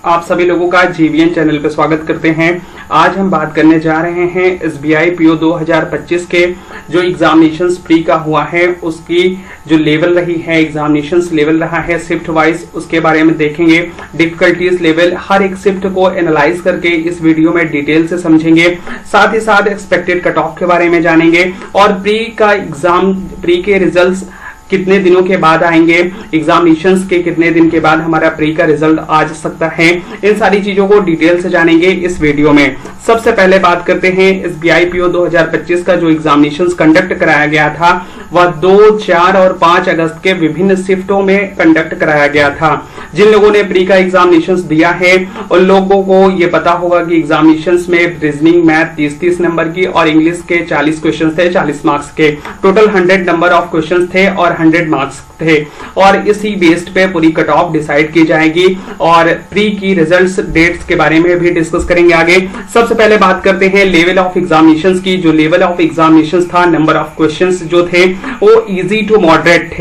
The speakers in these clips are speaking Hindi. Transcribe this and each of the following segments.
आप सभी लोगों का जीवीएन चैनल पे स्वागत करते हैं। आज हम बात करने जा रहे हैं एसबीआई पीओ 2025 के जो एग्जामिनेशंस प्री का हुआ है उसकी जो लेवल रही है, एग्जामिनेशंस लेवल रहा है शिफ्ट वाइज, उसके बारे में देखेंगे। डिफिकल्टीज लेवल हर एक शिफ्ट को एनालाइज करके इस वीडियो में डिटेल से समझेंगे। साथ ही साथ एक्सपेक्टेड कट ऑफ के बारे में जानेंगे और प्री के रिजल्ट्स कितने दिनों के बाद आएंगे, एग्जामिनेशंस के कितने दिन के बाद हमारा प्री का रिजल्ट आ सकता है, इन सारी चीजों को डिटेल से जानेंगे इस वीडियो में। सबसे पहले बात करते हैं एसबीआई पीओ 2025 का जो एग्जामिनेशंस कंडक्ट कराया गया था वह 2, 4 और 5 अगस्त के विभिन्न शिफ्टों में कंडक्ट कराया गया था। जिन लोगों ने प्री का एग्जामिनेशंस दिया है उन लोगों को ये पता होगा कि एग्जामिनेशंस में रीजनिंग, मैथ 30 नंबर की और इंग्लिश के 40 क्वेश्चन थे, 40 मार्क्स के। टोटल 100 नंबर ऑफ क्वेश्चन थे और 100 मार्क्स थे और इसी बेस्ड पे पूरी कट ऑफ डिसाइड की जाएगी और प्री की रिजल्ट्स डेट्स के बारे में भी डिस्कस करेंगे आगे। सबसे पहले बात करते हैं लेवल ऑफ एग्जामिनेशंस की। जो लेवल ऑफ एग्जामिनेशंस था, नंबर ऑफ क्वेश्चंस जो थे वो इजी टू मॉडरेट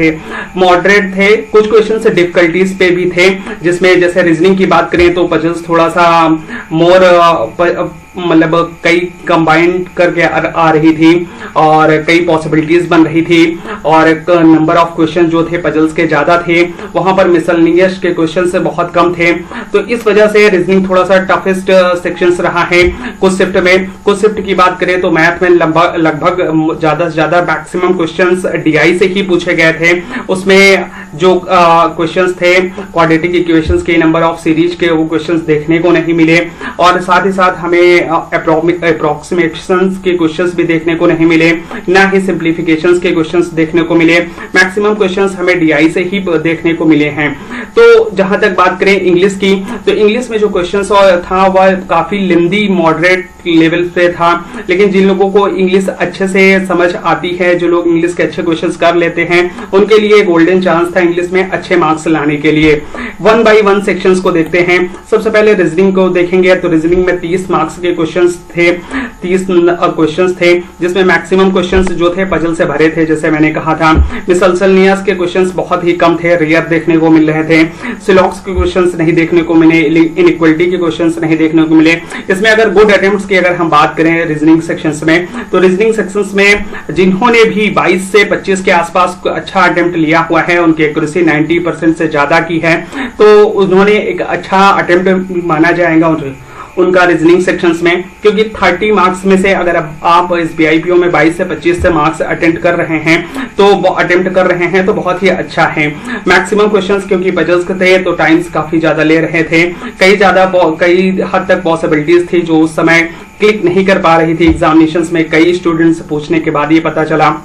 थे। कुछ क्वेश्चन डिफिकल्टीज पे भी थे, जिसमें जैसे रीजनिंग की बात करें तो पजल्स थोड़ा सा मोर मतलब कई कंबाइंड करके आ रही थी और कई पॉसिबिलिटीज बन रही थी और नंबर ऑफ क्वेश्चन जो थे पजल्स के ज्यादा थे, वहां पर मिसलेनियस के क्वेश्चन से बहुत कम थे। तो इस वजह से रीजनिंग थोड़ा सा टफेस्ट सेक्शंस रहा है कुछ शिफ्ट में। कुछ शिफ्ट की बात करें तो मैथ में लगभग ज्यादा से ज्यादा मैक्सिमम क्वेश्चंस डीआई से ही पूछे गए थे। उसमें जो क्वेश्चंस थे क्वाड्रेटिक इक्वेशंस के, नंबर ऑफ सीरीज के, वो क्वेश्चंस देखने को नहीं मिले और साथ ही साथ हमें अप्रोक्सीमेशंस के क्वेश्चंस भी देखने को नहीं मिले, ना ही सिंप्लीफिकेशंस के क्वेश्चंस देखने को मिले। मैक्सिमम क्वेश्चंस हमें डीआई से ही देखने को मिले हैं। तो जहां तक बात करें इंग्लिश की, तो इंग्लिश में जो क्वेश्चंस था वह काफी लेंदी मॉडरेट लेवल पे था, लेकिन जिन लोगों को इंग्लिश अच्छे से समझ आती है, जो लोग इंग्लिश के अच्छे क्वेश्चंस कर लेते हैं, उनके लिए गोल्डन चांस था इंग्लिश में अच्छे मार्क्स लाने के लिए। 1 बाय 1 सेक्शंस को देखते हैं। सबसे पहले रीजनिंग को देखेंगे तो रीजनिंग में 30 मार्क्स के क्वेश्चंस थे, 30 क्वेश्चंस थे, जिसमें मैक्सिमम क्वेश्चंस जो थे पजल से भरे थे। जैसे मैंने कहा था, मिसलेनियस के क्वेश्चंस बहुत ही कम थे, रेयर देखने को मिल रहे थे। सिलॉक्स के क्वेश्चंस नहीं देखने को मिले, इनइक्वालिटी के क्वेश्चंस नहीं देखने को मिले। इसमें अगर गुड अटेम्प्ट्स की अगर हम बात करें रीजनिंग सेक्शंस में, तो रीजनिंग सेक्शंस में जिन्होंने भी 22 से 25 के आसपास अच्छा अटेम्प्ट लिया हुआ है, उनकी एक्यूरेसी 90% से ज्यादा की है, तो उन्होंने एक अच्छा अटेम्प्ट माना जाएगा उनका रीजनिंग सेक्शंस में। क्योंकि 30 मार्क्स में से अगर आप एसबीआई पीओ में 22 से 25 से मार्क्स अटेम्प्ट कर रहे हैं तो बहुत ही अच्छा है। मैक्सिमम क्वेश्चंस क्योंकि पजल्स के थे तो टाइम्स काफी ज्यादा ले रहे थे, कई हद तक पॉसिबिलिटीज थी जो उस समय क्लिक नहीं कर पा रही थी एग्जामिनेशंस में। कई स्टूडेंट्स पूछने के बाद ये पता चला।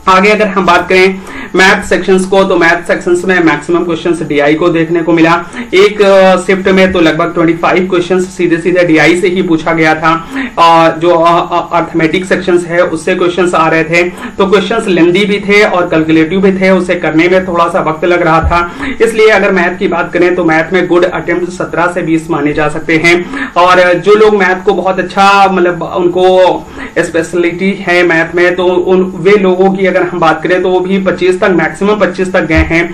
आगे अगर हम बात करें मैथ सेक्शंस को, तो मैथ सेक्शंस में मैक्सिमम क्वेश्चंस डीआई को देखने को मिला। एक शिफ्ट में तो लगभग 25 क्वेश्चंस सीधे डीआई से ही पूछा गया था। जो अर्थमेटिक सेक्शंस है उससे क्वेश्चंस आ रहे थे, तो क्वेश्चंस लेंदी भी थे और कैलकुलेटिव भी थे, उसे करने में थोड़ा सा वक्त लग रहा था। इसलिए अगर मैथ की बात करें तो मैथ में गुड अटेम्प्ट 17 से 20 माने जा सकते हैं। और जो लोग मैथ को बहुत अच्छा मतलब उनको स्पेशलिटी है मैथ में, तो वे लोगों की अगर हम बात करें तो वो भी 25 तक, मैक्सिमम 25 तक गए हैं।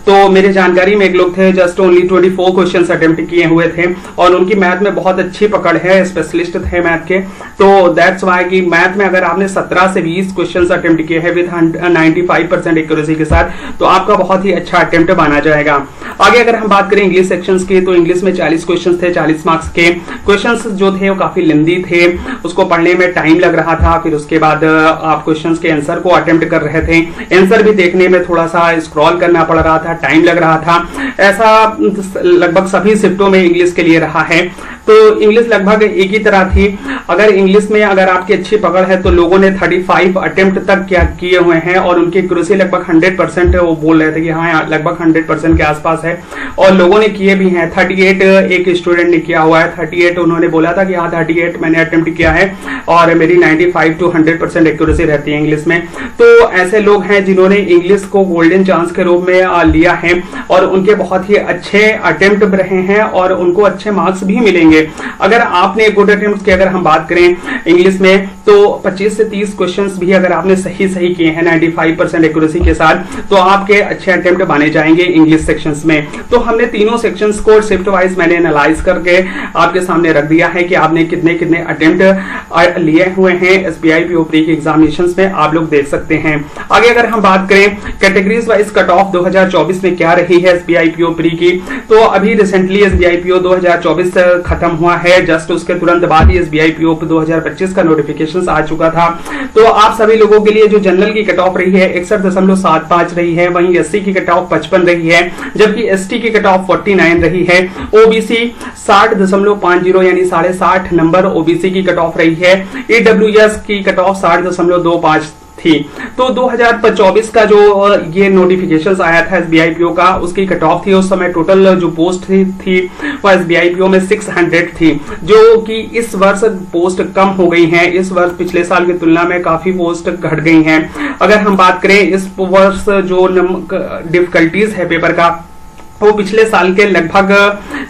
तो मेरे जानकारी में एक लोग थे जस्ट ओनली 24 क्वेश्चंस अटेम्प्ट किए हुए थे और उनकी मैथ में बहुत अच्छी पकड़ है, स्पेशलिस्ट थे मैथ के। तो दैट्स वाई कि मैथ में अगर आपने 17 से 20 क्वेश्चंस अटेम्प्ट किए हैं विद 95% एक्यूरेसी के साथ, तो आपका बहुत ही अच्छा अटेम्प्ट माना जाएगा। आगे अगर हम बात करें इंग्लिश सेक्शंस की, तो इंग्लिश में 40 क्वेश्चंस थे, 40 मार्क्स के। क्वेश्चंस जो थे वो काफी लेंदी थे, उसको पढ़ने में टाइम लग रहा था। फिर उसके बाद आप क्वेश्चंस के आंसर को अटेम्प्ट कर रहे थे, आंसर भी देखने में थोड़ा सा स्क्रॉल करना पड़ रहा था, टाइम लग रहा था। ऐसा लगभग सभी शिफ्टों में इंग्लिश के लिए रहा है। तो इंग्लिश लगभग एक ही तरह थी। अगर इंग्लिश में अगर आपकी अच्छी पकड़ है तो लोगों ने 35 अटेम्प्ट तक क्या किए हुए हैं और उनकी एक्यूरेसी लगभग 100% है। वो बोल रहे थे कि हाँ लगभग 100% के आसपास है और लोगों ने किए भी हैं। 38 एक स्टूडेंट ने किया हुआ है, 38 उन्होंने बोला था कि हाँ 38 मैंने अटेम्प्ट किया है और मेरी 95 to 100% एक्यूरेसी रहती है इंग्लिश में। तो ऐसे लोग हैं जिन्होंने इंग्लिश को गोल्डन चांस के रूप में लिया है और उनके बहुत ही अच्छे अटेम्प्ट रहे हैं और उनको अच्छे मार्क्स भी मिलेंगे। अगर आपने गुड अटेम्प्ट की अगर हम बात करें इंग्लिश में तो 25 से 30 क्वेश्चंस भी अगर आपने सही किए हैं 95% एक्यूरेसी के साथ, तो आपके अच्छे अटेम्प्ट माने जाएंगे इंग्लिश सेक्शंस में। तो हमने तीनों सेक्शंस को शिफ्ट वाइज मैंने एनालाइज करके आपके सामने रख दिया है कि आपने कितने कितने अटेम्प्ट लिए हुए हैं एसबीआई पीओ प्री के एग्जामिनेशंस में, आप लोग देख सकते हैं। आगे अगर हम बात करें कैटेगरीज वाइज कट ऑफ 2024 में क्या रही है एसबीआई पीओ प्री की, तो अभी रिसेंटली एसबीआई पीओ 2024 खत्म हुआ है, जस्ट उसके तुरंत बाद ही एसबीआई पीओ 2025 का नोटिफिकेशन आ चुका था। तो आप सभी लोगों के लिए जो जनरल की कट ऑफ रही है 61.75 रही है, वहीं एससी की कट ऑफ 55 रही है, जबकि एसटी की कट ऑफ 49 रही है, ओबीसी 60.50 यानी 60.5 नंबर ओबीसी की कट ऑफ रही है, ईडब्ल्यूएस की कट ऑफ 60.25 थी। तो 2024 का जो ये नोटिफिकेशन आया था एसबीआई पीओ का, उसकी कट ऑफ थी उस समय टोटल जो पोस्ट थी वो एसबीआई पीओ में 600 थी, जो कि इस वर्ष पोस्ट कम हो गई हैं। इस वर्ष पिछले साल की तुलना में काफी पोस्ट घट गई हैं। अगर हम बात करें इस वर्ष जो डिफिकल्टीज है पेपर का, वो पिछले साल के लगभग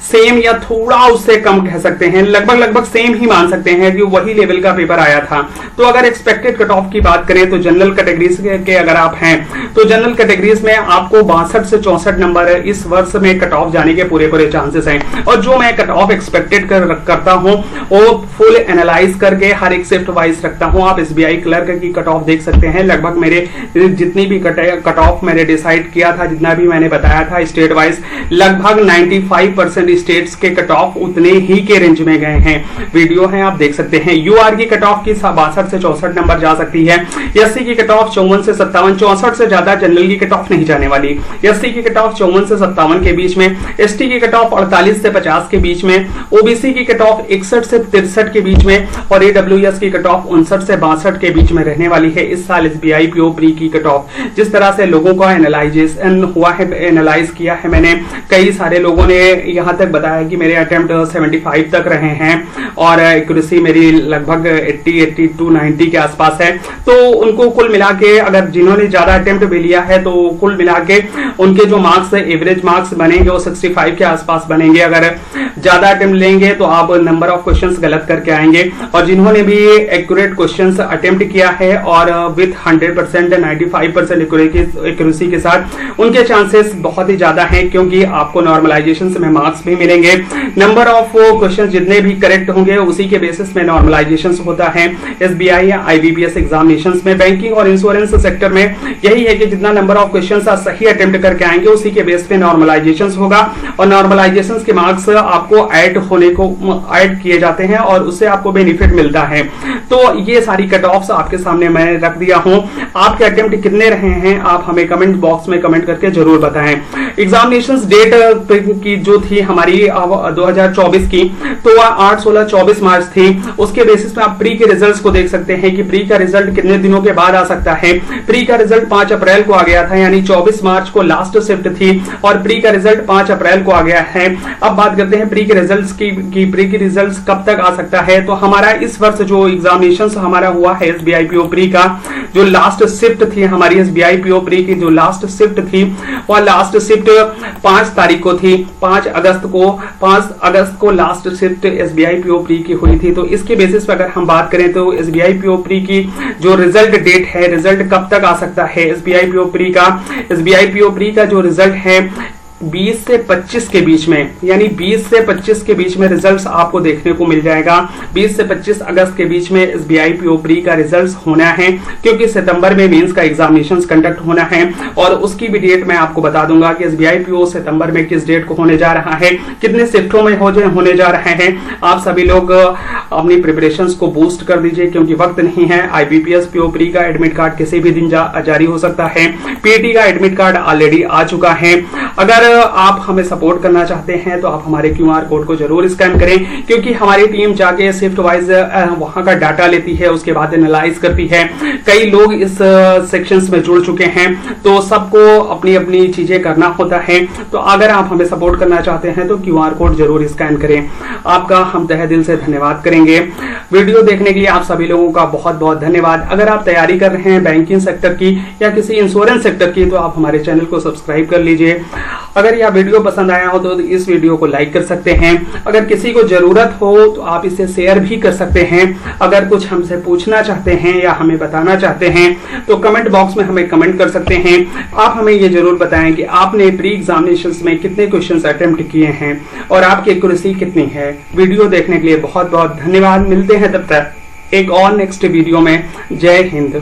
सेम या थोड़ा उससे कम कह सकते हैं, लगभग सेम ही मान सकते हैं कि वही लेवल का पेपर आया था। तो अगर एक्सपेक्टेड कट ऑफ की बात करें तो जनरल कैटेगरीज के अगर आप हैं तो जनरल कैटेगरीज में आपको 62 से 64 नंबर इस वर्ष में कट ऑफ जाने के पूरे चांसेस हैं। और जो मैं कट ऑफ एक्सपेक्टेड करता हूं वो फुल एनालाइज करके हर एक शिफ्ट वाइज रखता हूं। आप एसबीआई क्लर्क की कट ऑफ देख सकते हैं। लगभग मेरे जितनी भी कट ऑफ मैंने डिसाइड किया था, जितना भी मैंने बताया था स्टेट वाइज, लगभग 95% स्टेट्स के कट ऑफ उतने ही के रेंज में गए हैं। वीडियो है, आप देख सकते हैं। यूआर की कट ऑफ की 62 से 64 नंबर जा सकती है। एससी की कट ऑफ 54 से 57, 64 से ज्यादा जनरल की कट ऑफ नहीं जाने वाली। एससी की कट ऑफ 54 से 57 के बीच में, एसटी की कट ऑफ 48 से 50 के बीच में, ओबीसी की कट ऑफ 61 से 63 के बीच में, और ईडब्ल्यूएस की कट ऑफ 59 से 62 के बीच में रहने वाली है इस साल एसबीआई पीओ प्री की कट ऑफ। जिस तरह से लोगों का एनालाइजेशन हुआ है, एनालाइज किया है मैंने, कई सारे लोगों ने यहां तक बताया कि मेरे अटेम्प्ट 75 तक रहे हैं और एक्यूरेसी मेरी लगभग 80, 90 के आसपास है। तो उनको कुल मिला के, अगर जिन्होंने ज्यादा अटेम्प्ट भी लिया है तो कुल मिला के उनके जो मार्क्स एवरेज मार्क्स बनेंगे वो 65 के आसपास बनेंगे। अगर ज्यादा अटेम्प्ट लेंगे तो आप नंबर ऑफ क्वेश्चंस गलत करके आएंगे। और जिन्होंने भी एक्यूरेट क्वेश्चंस अटेम्प्ट किया है और विथ 100% 95% एक्यूरेसी के साथ, उनके चांसेस बहुत ही ज्यादा हैं, क्योंकि आपको नॉर्मलाइजेशन में मार्क्स भी मिलेंगे। नंबर ऑफ क्वेश्चंस जितने भी करेक्ट होंगे उसी के बेसिस में नॉर्मलाइजेशन होता है एसबीआई या आईबीपीएस एग्जामिनेशंस में। बैंकिंग और इंश्योरेंस सेक्टर में यही है कि जितना नंबर ऑफ क्वेश्चंस आप सही अटेम्प्ट करके आएंगे उसी के बेस पे नॉर्मलाइजेशन होगा, और नॉर्मलाइजेशन के मार्क्स आपको ऐड किए जाते हैं और उससे आपको बेनिफिट मिलता है। तो ये सारी कट ऑफ्स आपके सामने मैं रख दिया हूं। आपके अटेम्प्ट कितने रहे हैं आप हमें कमेंट बॉक्स में कमेंट करके जरूर बताएं। एग्जामिनेशन डेट की जो थी हमारी 2024 की, तो वह 8, 16, 24 मार्च थी। उसके बेसिस पे आप प्री के रिजल्ट्स को देख सकते हैं कि प्री का रिजल्ट कितने दिनों के बाद आ सकता है। प्री का रिजल्ट 5 अप्रैल को आ गया था, यानी 24 मार्च को लास्ट शिफ्ट थी और प्री का रिजल्ट 5 अप्रैल को आ गया है। अब बात करते हैं प्री के रिजल्ट्स की प्री के रिजल्ट्स कब तक आ सकता है। तो हमारा इस वर्ष जो एग्जामिनेशन हमारा हुआ है एसबीआई पीओ प्री का, जो लास्ट शिफ्ट थी हमारी एसबीआई पीओ प्री की जो लास्ट शिफ्ट थी, वह लास्ट शिफ्ट 5 तारीख को थी। 5 अगस्त को last shift SBI PO pre की हुई थी। तो इसके बेसिस पर अगर हम बात करें तो एसबीआई पीओ प्री की जो रिजल्ट डेट है, रिजल्ट कब तक आ सकता है एसबीआई पीओ प्री का। एसबीआई पीओ प्री का जो रिजल्ट है 20 से 25 के बीच में, यानी 20 से 25 के बीच में रिजल्ट्स आपको देखने को मिल जाएगा। 20 से 25 अगस्त के बीच में एसबीआई पीओ प्री का रिजल्ट्स होना है, क्योंकि सितंबर में मेंस का एग्जामिनेशंस कंडक्ट होना है और उसकी भी डेट मैं आपको बता दूंगा कि एसबीआई पीओ सितंबर में किस डेट को होने जा रहा है, कितने शिफ्टों में होने जा रहे हैं। आप सभी लोग अपनी प्रिपरेशंस को बूस्ट कर दीजिए, क्योंकि वक्त नहीं है। आईबीपीएस पीओ प्री का एडमिट कार्ड किसी भी दिन जारी हो सकता है। पीटी का एडमिट कार्ड ऑलरेडी आ चुका है। अगर आप हमें सपोर्ट करना चाहते हैं तो आप हमारे क्यूआर कोड को जरूर स्कैन करें, क्योंकि हमारी टीम जाके शिफ्ट वाइज वहां का डाटा लेती है, उसके बाद एनालाइज करती है। कई लोग इस सेक्शंस में जुड़ चुके हैं, तो सबको अपनी अपनी चीजें करना होता है। तो अगर आप हमें सपोर्ट करना चाहते हैं तो क्यूआर कोड जरूर स्कैन करें। आपका हम तहे दिल से धन्यवाद करेंगे। वीडियो देखने के लिए आप सभी लोगों का बहुत बहुत धन्यवाद। अगर आप तैयारी कर रहे हैं बैंकिंग सेक्टर की या किसी इंश्योरेंस सेक्टर की, तो आप हमारे चैनल को सब्सक्राइब कर लीजिए। अगर यह वीडियो पसंद आया हो तो इस वीडियो को लाइक कर सकते हैं। अगर किसी को जरूरत हो तो आप इसे शेयर भी कर सकते हैं। अगर कुछ हमसे पूछना चाहते हैं या हमें बताना चाहते हैं तो कमेंट बॉक्स में हमें कमेंट कर सकते हैं। आप हमें ये जरूर बताएं कि आपने प्री एग्जामिनेशंस में कितने क्वेश्चंस अटेम्प्ट किए हैं और आपकी एक्यूरेसी कितनी है। वीडियो देखने के लिए बहुत बहुत धन्यवाद। मिलते हैं तब तक एक और नेक्स्ट वीडियो में। जय हिंद।